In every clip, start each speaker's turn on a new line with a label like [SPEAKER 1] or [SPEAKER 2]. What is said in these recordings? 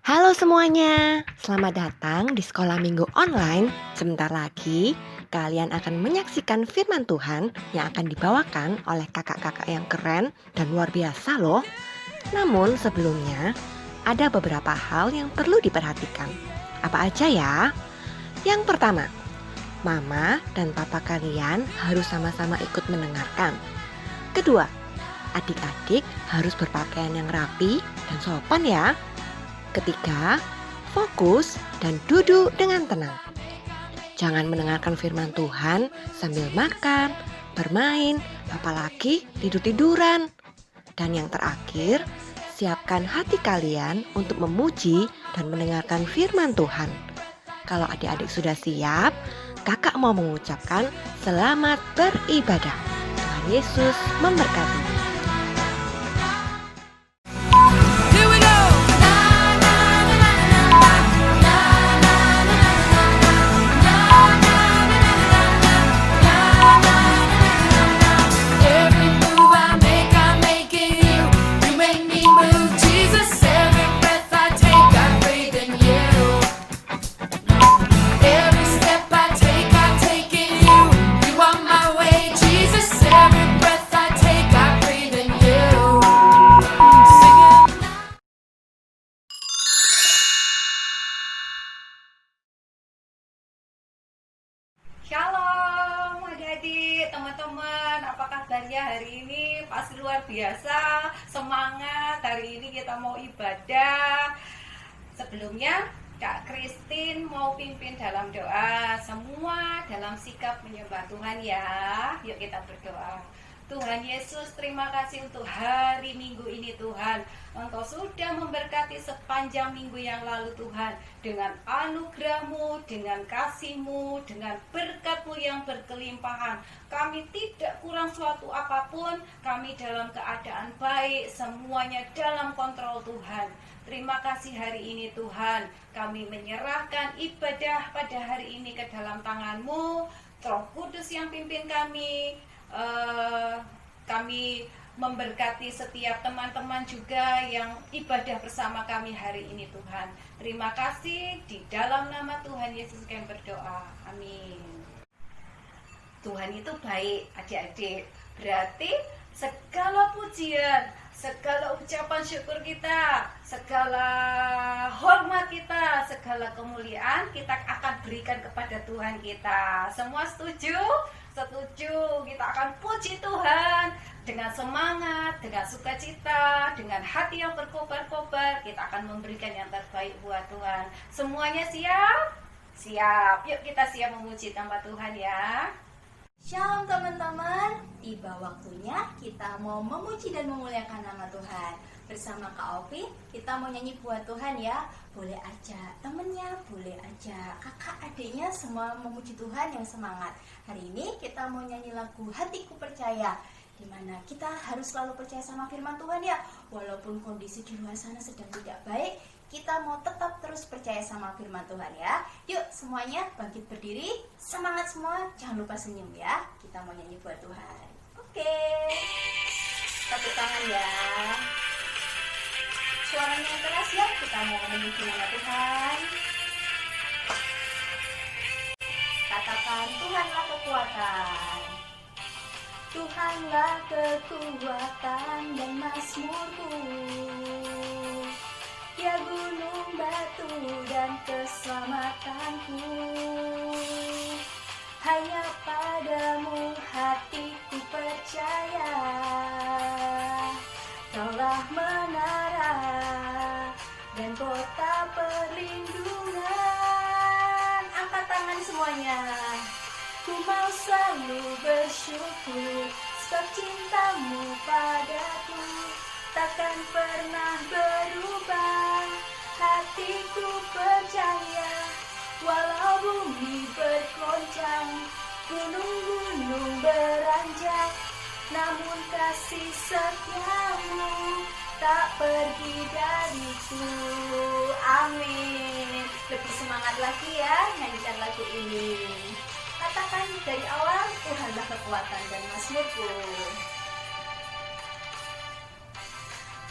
[SPEAKER 1] Halo semuanya, selamat datang di Sekolah Minggu Online. Sebentar lagi, kalian akan menyaksikan firman Tuhan yang akan dibawakan oleh kakak-kakak yang keren dan luar biasa loh. Namun sebelumnya, ada beberapa hal yang perlu diperhatikan. Apa aja ya? Yang pertama, mama dan papa kalian harus sama-sama ikut mendengarkan. Kedua, adik-adik harus berpakaian yang rapi dan sopan ya. Ketiga, fokus dan duduk dengan tenang. Jangan mendengarkan firman Tuhan sambil makan, bermain, apalagi tidur-tiduran. Dan yang terakhir, siapkan hati kalian untuk memuji dan mendengarkan firman Tuhan. Kalau adik-adik sudah siap, kakak mau mengucapkan selamat beribadah. Tuhan Yesus memberkati.
[SPEAKER 2] Here we go. Every move I make in you. You make me move, Jesus. Every breath I breathe in you. Every step I take in you. You are my way, Jesus. Every breath I breathe in you. Sing it.
[SPEAKER 3] Shalom adik-adik, teman-teman, apa kabarnya hari ini? Pasti luar biasa, semangat. Hari ini kita mau ibadah. Sebelumnya Kak Christine mau pimpin dalam doa. Semua dalam sikap menyembah Tuhan ya. Yuk kita berdoa. Tuhan Yesus, terima kasih untuk hari Minggu ini Tuhan. Engkau sudah memberkati sepanjang minggu yang lalu Tuhan. Dengan anugerah-Mu, dengan kasih-Mu, dengan berkat-Mu yang berkelimpahan. Kami tidak kurang suatu apapun. Kami dalam keadaan baik, semuanya dalam kontrol Tuhan. Terima kasih hari ini Tuhan. Kami menyerahkan ibadah pada hari ini ke dalam tangan-Mu. Roh Kudus yang pimpin kami. Kami memberkati setiap teman-teman juga yang ibadah bersama kami hari ini Tuhan. Terima kasih, di dalam nama Tuhan Yesus kami berdoa. Amin. Tuhan itu baik adik-adik. Berarti segala pujian, segala ucapan syukur kita, segala hormat kita, segala kemuliaan kita akan berikan kepada Tuhan kita. Semua setuju? Setuju. Kita akan puji Tuhan dengan semangat, dengan sukacita, dengan hati yang berkobar-kobar. Kita akan memberikan yang terbaik buat Tuhan. Semuanya siap? Siap. Yuk kita siap memuji nama Tuhan ya.
[SPEAKER 4] Shalom teman-teman, tiba waktunya kita mau memuji dan memuliakan nama Tuhan. Bersama Kak Opi, kita mau nyanyi buat Tuhan ya. Boleh aja temennya, boleh aja kakak adiknya, semua memuji Tuhan yang semangat. Hari ini kita mau nyanyi lagu Hatiku Percaya, dimana kita harus selalu percaya sama firman Tuhan ya. Walaupun kondisi di luar sana sedang tidak baik, kita mau tetap terus percaya sama firman Tuhan ya. Yuk semuanya bangkit berdiri, semangat semua, jangan lupa senyum ya. Kita mau nyanyi buat Tuhan. Oke, tepuk tangan ya. Suaranya yang keras ya, kita mau memuji nama Tuhan. Katakan Tuhanlah kekuatan. Tuhanlah kekuatan dan mazmurku. Ya gunung batu dan keselamatanku. Hanya padamu hatiku percaya. Kaulah menara dan kota perlindungan. Angkat tangan semuanya. Ku mau selalu bersyukur sebab cintamu padaku takkan pernah berubah. Hatiku percaya, walau bumi bergoncang, gunung-gunung beranjak, namun kasih setiamu tak pergi dariku. Amin. Lebih semangat lagi ya nyanyikan lagu ini. Katakan dari awal, Tuhanlah kekuatan dan mazmurku.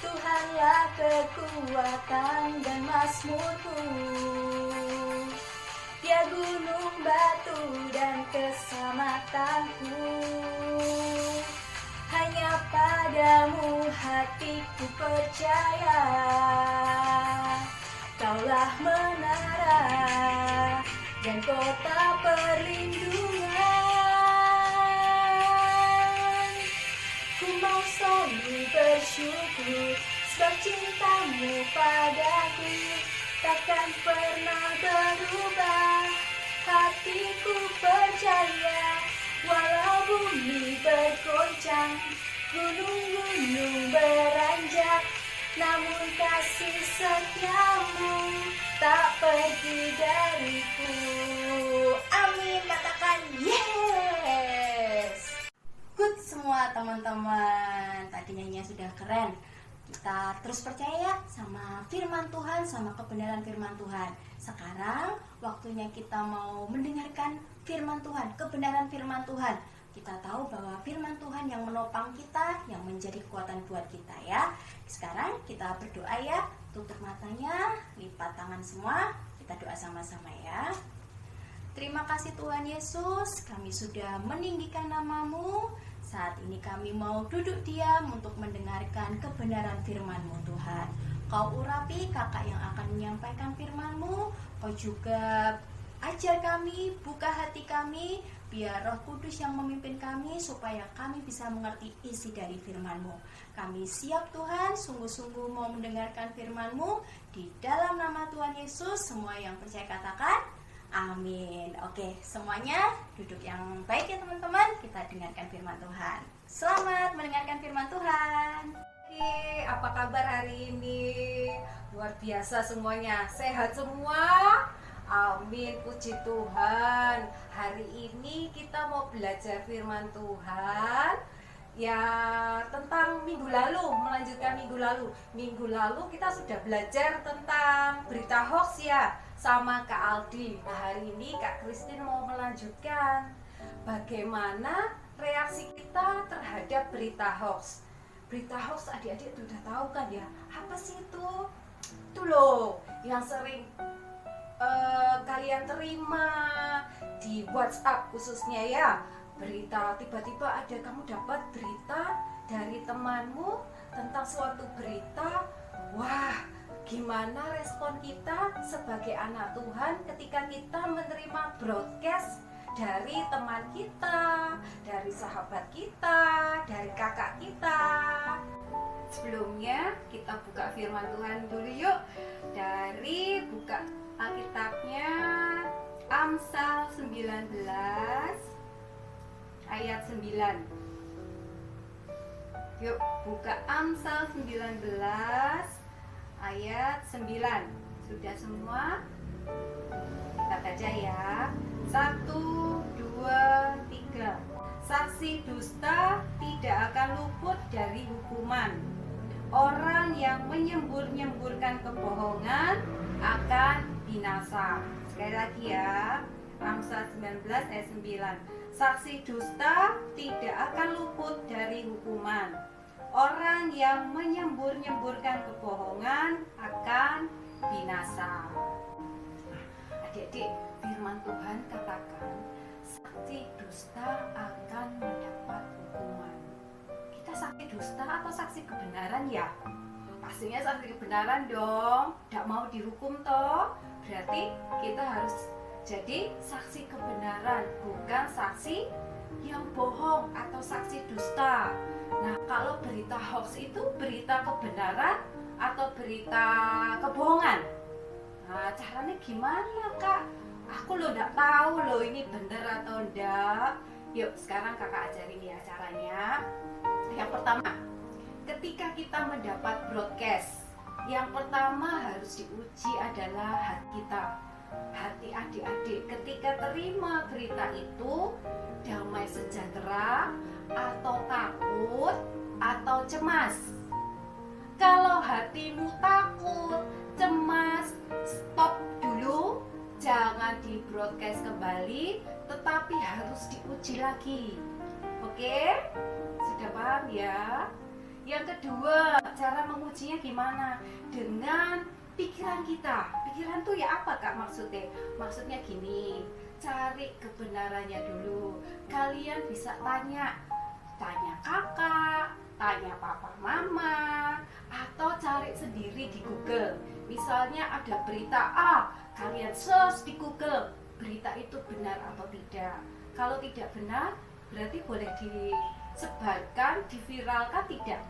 [SPEAKER 4] Tuhanlah kekuatan dan mazmurku. Dia gunung batu dan keselamatanku. Hanya padamu hatiku percaya. Kaulah menara dan kota perlindungan. Ku mau selalu bersyukur sebab cintamu padaku takkan pernah berubah. Hatiku percaya walau bumi bergoncang, gunung-gunung beranjak, namun kasih setiamu tak pergi dariku. Amin, katakan yes. Good semua teman-teman. Tadi nyanyinya sudah keren. Kita terus percaya sama firman Tuhan, sama kebenaran firman Tuhan. Sekarang waktunya kita mau mendengarkan firman Tuhan, kebenaran firman Tuhan. Kita tahu bahwa firman Tuhan yang menopang kita, yang menjadi kekuatan buat kita ya. Sekarang kita berdoa ya. Tutup matanya, lipat tangan semua. Kita doa sama-sama ya. Terima kasih Tuhan Yesus, kami sudah meninggikan namamu. Saat ini kami mau duduk diam untuk mendengarkan kebenaran firman-Mu Tuhan. Kau urapi kakak yang akan menyampaikan firman-Mu. Kau juga ajar kami, buka hati kami, biar Roh Kudus yang memimpin kami supaya kami bisa mengerti isi dari firman-Mu. Kami siap Tuhan, sungguh-sungguh mau mendengarkan firman-Mu. Di dalam nama Tuhan Yesus, semua yang percaya katakan amin. Oke, semuanya duduk yang baik ya teman-teman. Kita dengarkan firman Tuhan. Selamat mendengarkan firman Tuhan.
[SPEAKER 3] Apa kabar hari ini? Luar biasa semuanya, sehat semua? Amin, puji Tuhan. Hari ini kita mau belajar firman Tuhan ya tentang minggu lalu, melanjutkan minggu lalu. Minggu lalu kita sudah belajar tentang berita hoax ya sama Kak Aldi. Nah, hari ini Kak Christine mau melanjutkan bagaimana reaksi kita terhadap berita hoax. Berita hoax adik-adik sudah tahu kan ya? Apa sih itu? Itu loh yang sering kalian terima di WhatsApp khususnya ya. Berita tiba-tiba ada kamu dapat berita dari temanmu tentang suatu berita. Wah, gimana respon kita sebagai anak Tuhan ketika kita menerima broadcast dari teman kita, dari sahabat kita, dari kakak kita? Sebelumnya kita buka firman Tuhan dulu yuk. Dari buka Alkitabnya Amsal 19 ayat 9. Yuk buka Amsal 19 ayat 9. Sudah semua? Kita baca ya. 1, 2, 3. Saksi dusta tidak akan luput dari hukuman. Orang yang menyembur-nyemburkan kebohongan akan binasa. Sekali lagi ya. Amsal 19 ayat 9. Saksi dusta tidak akan luput dari hukuman. Orang yang menyembur-nyemburkan kebohongan akan binasa. Adik-adik, firman Tuhan katakan saksi dusta akan mendapat hukuman. Kita saksi dusta atau saksi kebenaran ya? Pastinya saksi kebenaran dong. Tidak mau dihukum toh. Berarti kita harus jadi saksi kebenaran, bukan saksi yang bohong atau saksi dusta. Nah, kalau berita hoax itu berita kebenaran atau berita kebohongan? Nah, caranya gimana Kak? Aku lo nggak tahu lo ini bener atau enggak. Yuk, sekarang kakak ajarin ya caranya. Yang pertama, ketika kita mendapat broadcast, yang pertama harus diuji adalah hati kita. Hati adik-adik ketika terima berita itu damai sejahtera atau takut atau cemas. Kalau hatimu takut, cemas, stop dulu, jangan di broadcast kembali, tetapi harus diuji lagi. Oke? Sudah paham ya? Yang kedua, cara mengujinya gimana? Dengan pikiran kita. Pikiran tuh ya apa Kak maksudnya? Maksudnya gini, cari kebenarannya dulu. Kalian bisa tanya kakak, tanya papa mama, atau cari sendiri di Google. Misalnya ada berita A, kalian search di Google, berita itu benar atau tidak. Kalau tidak benar, berarti boleh disebarkan, diviralkan tidak?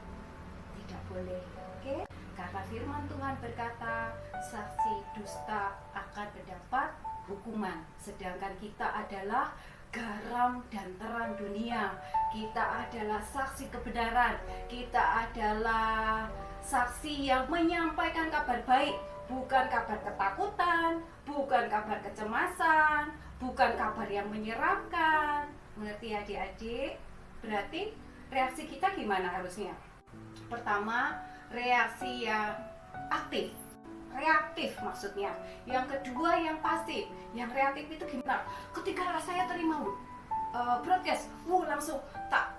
[SPEAKER 3] Tidak boleh. Oke? Karena firman Tuhan berkata, saksi dusta akan mendapat hukuman. Sedangkan kita adalah garam dan terang dunia. Kita adalah saksi kebenaran. Kita adalah saksi yang menyampaikan kabar baik, bukan kabar ketakutan, bukan kabar kecemasan, bukan kabar yang menyeramkan. Mengerti adik-adik? Berarti reaksi kita gimana harusnya? Pertama, reaksi yang aktif, reaktif maksudnya. Yang kedua yang pasif. Yang reaktif itu gimana? Ketika saya terima broadcast, langsung tak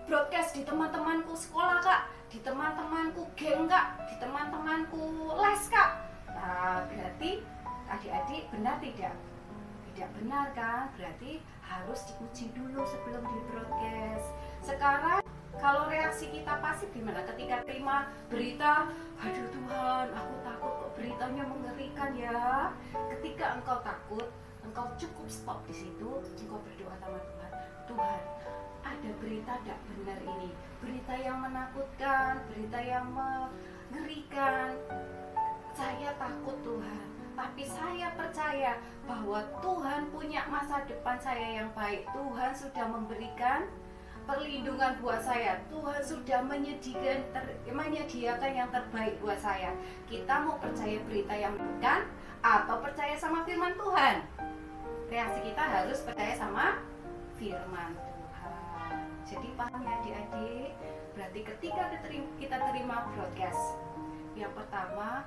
[SPEAKER 3] broadcast di teman-temanku sekolah Kak, di teman-temanku geng Kak, di teman-temanku les Kak. Nah, berarti adik-adik benar tidak? Tidak benar kan? Berarti harus diuji dulu sebelum di broadcast. Sekarang kalau reaksi kita pasif gimana? Ketika terima berita, aduh Tuhan, aku takut kok beritanya mengerikan ya. Ketika engkau takut, engkau cukup stop di situ, engkau berdoa sama Tuhan. Tuhan, ada berita tidak benar ini, berita yang menakutkan, berita yang mengerikan. Saya takut Tuhan, tapi saya percaya bahwa Tuhan punya masa depan saya yang baik. Tuhan sudah memberikan perlindungan buat saya. Tuhan sudah menyediakan yang terbaik buat saya. Kita mau percaya berita yang bukan atau percaya sama firman Tuhan? Reaksi kita harus percaya sama firman Tuhan. Jadi paham ya adik-adik? Berarti ketika kita terima broadcast, yang pertama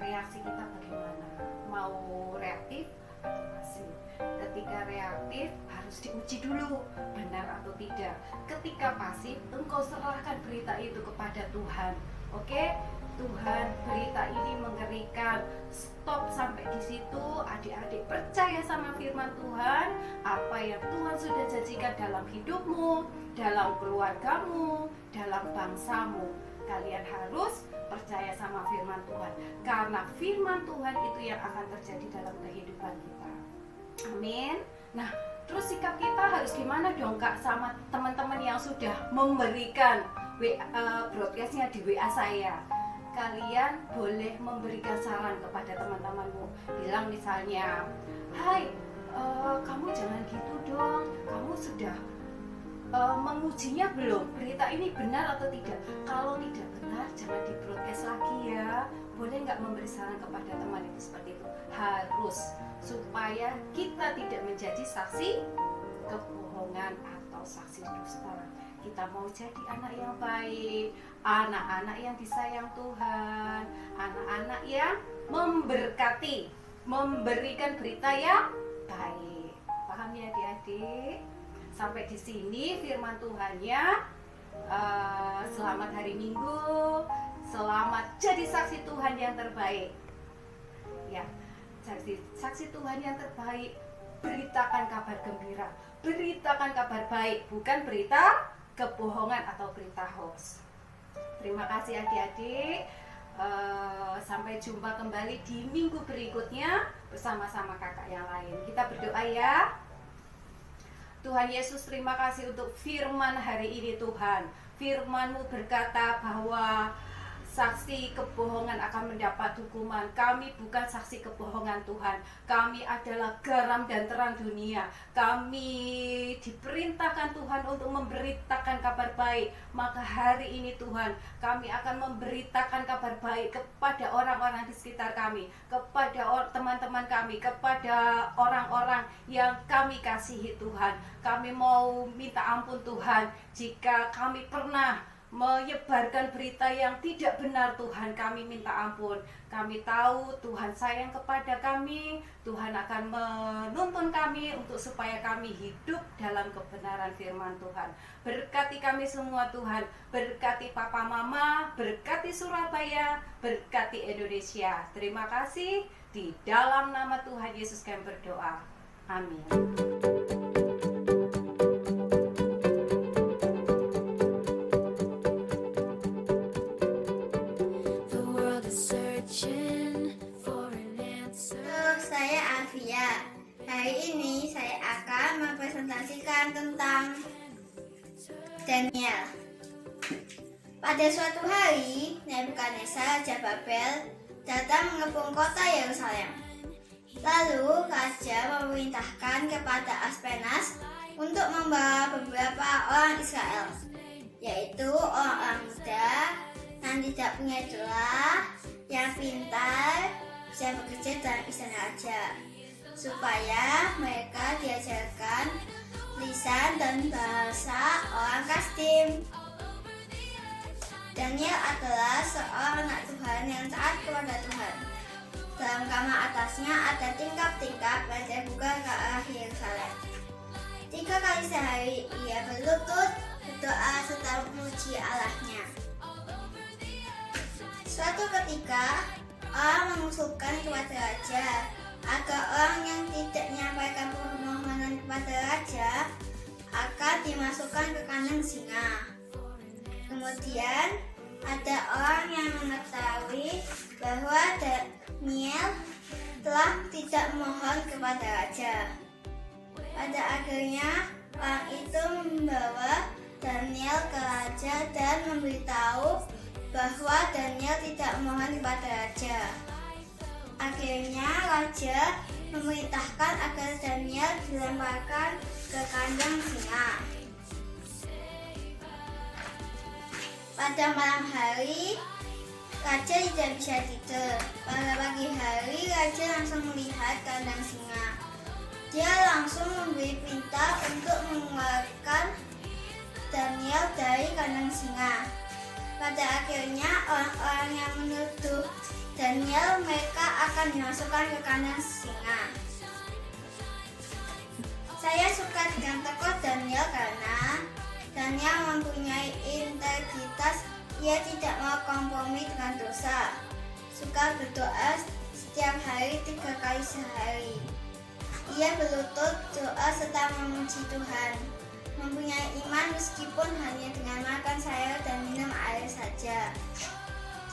[SPEAKER 3] reaksi kita bagaimana? Mau reaktif atau pasif? Ketika reaktif harus diuji dulu benar atau tidak. Ketika pasif, engkau serahkan berita itu kepada Tuhan. Oke? Tuhan, berita ini mengerikan. Stop sampai di situ. Adik-adik percaya sama firman Tuhan. Apa yang Tuhan sudah janjikan dalam hidupmu, dalam keluargamu, dalam bangsamu. Kalian harus percaya sama firman Tuhan. Karena firman Tuhan itu yang akan terjadi dalam kehidupan kita. Amin. Nah, terus sikap kita harus gimana dong Kak sama teman-teman yang sudah memberikan broadcastnya di WA saya? Kalian boleh memberikan saran kepada teman-temanmu. Bilang misalnya, hai, kamu jangan gitu dong. Kamu sudah mengujinya belum? Berita ini benar atau tidak? Kalau tidak benar, jangan di broadcast lagi ya. Boleh nggak memberi saran kepada teman itu seperti itu? Harus, supaya kita tidak menjadi saksi kebohongan atau saksi dusta. Kita mau jadi anak yang baik, anak-anak yang disayang Tuhan, anak-anak yang memberkati, memberikan berita yang baik. Paham ya adik-adik? Sampai di sini firman Tuhannya. Selamat hari Minggu, selamat jadi saksi Tuhan yang terbaik. Ya, saksi Tuhan yang terbaik. Beritakan kabar gembira, beritakan kabar baik, bukan berita kebohongan atau berita hoax. Terima kasih adik-adik. Sampai jumpa kembali di minggu berikutnya bersama-sama kakak yang lain. Kita berdoa ya. Tuhan Yesus, terima kasih untuk firman hari ini Tuhan. Firman-Mu berkata bahwa saksi kebohongan akan mendapat hukuman. Kami bukan saksi kebohongan Tuhan. Kami adalah garam dan terang dunia. Kami diperintahkan Tuhan untuk memberitakan kabar baik. Maka hari ini Tuhan, kami akan memberitakan kabar baik kepada orang-orang di sekitar kami, kepada teman-teman kami, kepada orang-orang yang kami kasihi Tuhan. Kami mau minta ampun Tuhan jika kami pernah menyebarkan berita yang tidak benar. Tuhan, kami minta ampun. Kami tahu Tuhan sayang kepada kami. Tuhan akan menuntun kami untuk supaya kami hidup dalam kebenaran firman Tuhan. Berkati kami semua Tuhan, berkati Papa Mama, berkati Surabaya, berkati Indonesia. Terima kasih, di dalam nama Tuhan Yesus kami berdoa. Amin.
[SPEAKER 2] The world is searching for an answer.
[SPEAKER 5] Halo, saya Alfia. Hari ini saya akan mempresentasikan tentang Daniel. Pada suatu hari, Nebukadnezar Raja Babel datang mengepung kota Yerusalem. Lalu raja memerintahkan kepada Aspenas untuk membawa beberapa orang Israel, yaitu orang-orang muda yang tidak punya celah, yang pintar, bisa bekerja dalam istana raja, supaya mereka diajarkan lisan dan bahasa orang Kasdim. Daniel adalah seorang anak Tuhan yang taat kepada Tuhan. Dalam kamar atasnya ada tingkap-tingkap yang terbuka ke arah Yerusalem. 3 kali sehari ia berlutut, berdoa serta memuji Allahnya. Suatu ketika, orang mengusulkan kepada raja agar orang yang tidak menyampaikan permohonan kepada raja akan dimasukkan ke kandang singa. Kemudian, ada orang yang mengetahui bahwa Daniel telah tidak memohon kepada raja. Pada akhirnya, orang itu membawa Daniel ke raja dan memberitahu bahwa Daniel tidak memohon kepada raja. Akhirnya raja memerintahkan agar Daniel dilemparkan ke kandang singa. Pada malam hari, raja tidak bisa tidur. Pada pagi hari, raja langsung melihat kandang singa. Dia langsung memberi perintah untuk mengeluarkan Daniel dari kandang singa. Pada akhirnya, orang-orang yang menuduh Daniel mereka akan dimasukkan ke kandang singa. Saya suka dengan tokoh Daniel karena Daniel mempunyai integritas. Ia tidak mau kompromi dengan dosa. Suka berdoa setiap hari 3 kali sehari. Ia berlutut doa serta memuji Tuhan. Mempunyai iman meskipun hanya dengan makan sayur dan minum air saja.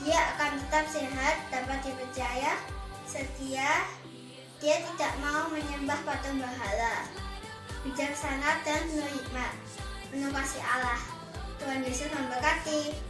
[SPEAKER 5] Dia akan tetap sehat, dapat dipercaya, setia. Dia tidak mau menyembah patung berhala. Bijaksana dan penuh hikmat, penuh kasih Allah. Tuhan Yesus memberkati.